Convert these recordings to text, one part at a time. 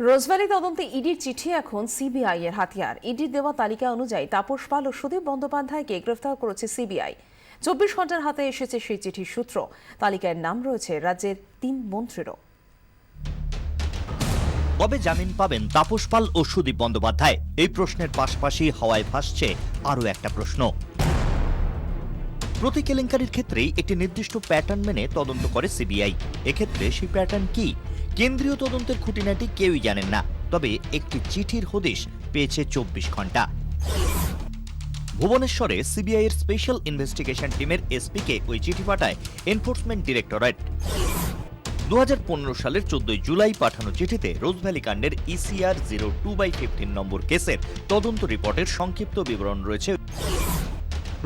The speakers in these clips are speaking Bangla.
রোজভ্যালি তদন্তে ইডির চিঠি এখন সিবিআই এর হাতিয়ার। ইডির দেওয়া তালিকা অনুযায়ী তাপস পাল ও সুদীপ বন্দ্যোপাধ্যায়কে গ্রেফতার করেছে সিবিআই। 24 ঘন্টার হাতে এসেছে সেই চিঠির সূত্র। তালিকায় নাম রয়েছে রাজ্যের 3 মন্ত্রীরও। কবে জামিন পাবেন তাপস পাল ও সুদীপ বন্দ্যোপাধ্যায়? এই প্রশ্নের পাশাপাশি হাওয়ায় ভাসছে আরো একটা প্রশ্ন। প্রতি কেলেঙ্কারির ক্ষেত্রেই একটি নির্দিষ্ট প্যাটার্ন মেনে তদন্ত করে সিবিআই। এক্ষেত্রে সেই প্যাটার্ন কি? কেন্দ্রীয় তদন্তের খুঁটিনাটি কেউই জানেন না, তবে একটি চিঠির হদিশ পেয়েছে 24 ঘন্টা। ভুবনেশ্বরে সিবিআই এর স্পেশাল ইনভেস্টিগেশন টিমের এসপিকে ওই চিঠি পাঠায় এনফোর্সমেন্ট ডিরেক্টরেট। 2015 সালের 14 জুলাই পাঠানো চিঠিতে রোজভ্যালি কাণ্ডের ECR 02/15 নম্বর কেসের তদন্ত রিপোর্টের সংক্ষিপ্ত বিবরণ রয়েছে।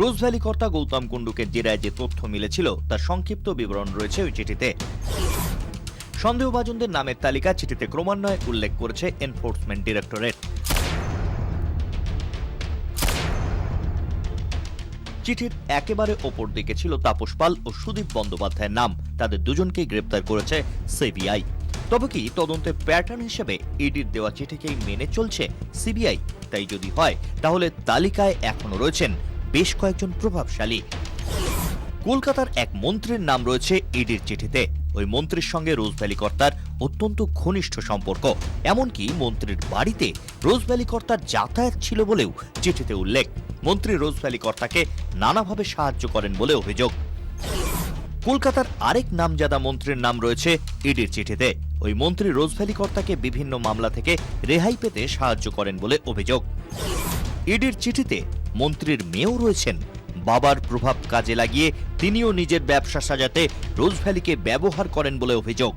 রোজভ্যালি কর্তা গৌতম কুণ্ডুকে জেরায় যে তথ্য মিলেছিল তার সংক্ষিপ্ত বিবরণ রয়েছে ওই চিঠিতে। সন্দেহভাজনদের নামের তালিকা চিঠিতে ক্রমান্বয়ে উল্লেখ করেছে এনফোর্সমেন্ট ডিরেক্টরেট। চিঠির একেবারে ওপর দিকে ছিল তাপস পাল ও সুদীপ বন্দ্যোপাধ্যায়ের নাম। তাদের দুজনকেই গ্রেপ্তার করেছে সিবিআই। তবে কি তদন্তের প্যাটার্ন হিসেবে ইডির দেওয়া চিঠিকেই মেনে চলছে সিবিআই? তাই যদি হয় তাহলে তালিকায় এখনো রয়েছেন বেশ কয়েকজন প্রভাবশালী। কলকাতার এক মন্ত্রীর নাম রয়েছে ইডির চিঠিতে। ওই মন্ত্রীর সঙ্গে রোজভ্যালি কর্তার অত্যন্ত ঘনিষ্ঠ সম্পর্ক। এমনকি মন্ত্রীর বাড়িতে রোজভ্যালি কর্তার যাতায়াত ছিল বলেও চিঠিতে উল্লেখ। মন্ত্রী রোজভ্যালি কর্তাকে নানাভাবে সাহায্য করেন বলে অভিযোগ। কলকাতার আরেক নামজাদা মন্ত্রীর নাম রয়েছে ইডির চিঠিতে। ওই মন্ত্রী রোজভ্যালি কর্তাকে বিভিন্ন মামলা থেকে রেহাই পেতে সাহায্য করেন বলে অভিযোগ। ইডির চিঠিতে মন্ত্রীর মেয়েও রয়েছেন। বাবার প্রভাব কাজে লাগিয়ে তিনিও নিজের ব্যবসা সাজাতে রোজভ্যালিকে ব্যবহার করেন বলে অভিযোগ।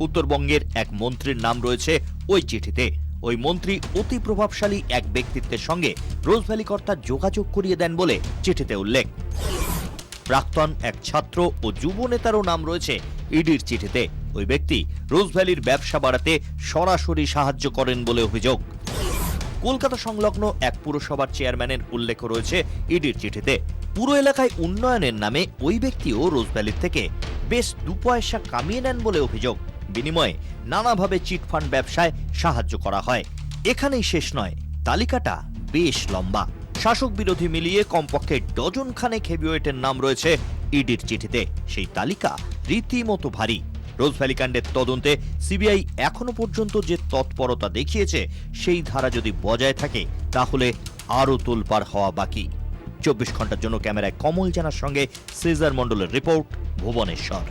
উত্তরবঙ্গের এক মন্ত্রীর নাম রয়েছে ওই চিঠিতে। ওই মন্ত্রী অতি প্রভাবশালী এক ব্যক্তিত্বের সঙ্গে রোজভ্যালি কর্তা যোগাযোগ করিয়ে দেন বলে চিঠিতে উল্লেখ। প্রাক্তন এক ছাত্র ও যুব নেতারও নাম রয়েছে ইডির চিঠিতে। ওই ব্যক্তি রোজভ্যালির ব্যবসা বাড়াতে সরাসরি সাহায্য করেন বলে অভিযোগ। কলকাতা সংলগ্ন এক পুরসভার চেয়ারম্যানের উল্লেখ রয়েছে ইডির চিঠিতে। পুরো এলাকায় উন্নয়নের নামে ওই ব্যক্তিও রোজভ্যালির থেকে বেশ 2 পয়সা কামিয়ে নেন বলে অভিযোগ। বিনিময়ে নানাভাবে চিটফান্ড ব্যবসায় সাহায্য করা হয়। এখানেই শেষ নয়, তালিকাটা বেশ লম্বা। শাসক বিরোধী মিলিয়ে কমপক্ষে ডজন খানেক হেভিওয়েটের নাম রয়েছে ইডির চিঠিতে। সেই তালিকা রীতিমতো ভারী। রোজভ্যালি কাণ্ডের তদন্তে সিবিআই এখনো পর্যন্ত যে তৎপরতা দেখিয়েছে সেই ধারা যদি বজায় থাকে তাহলে আরও তোলপাড় হওয়া বাকি। 24 ঘন্টার জন্য ক্যামেরায় কমল জানার সঙ্গে সিজার মণ্ডলের রিপোর্ট, ভুবনেশ্বর।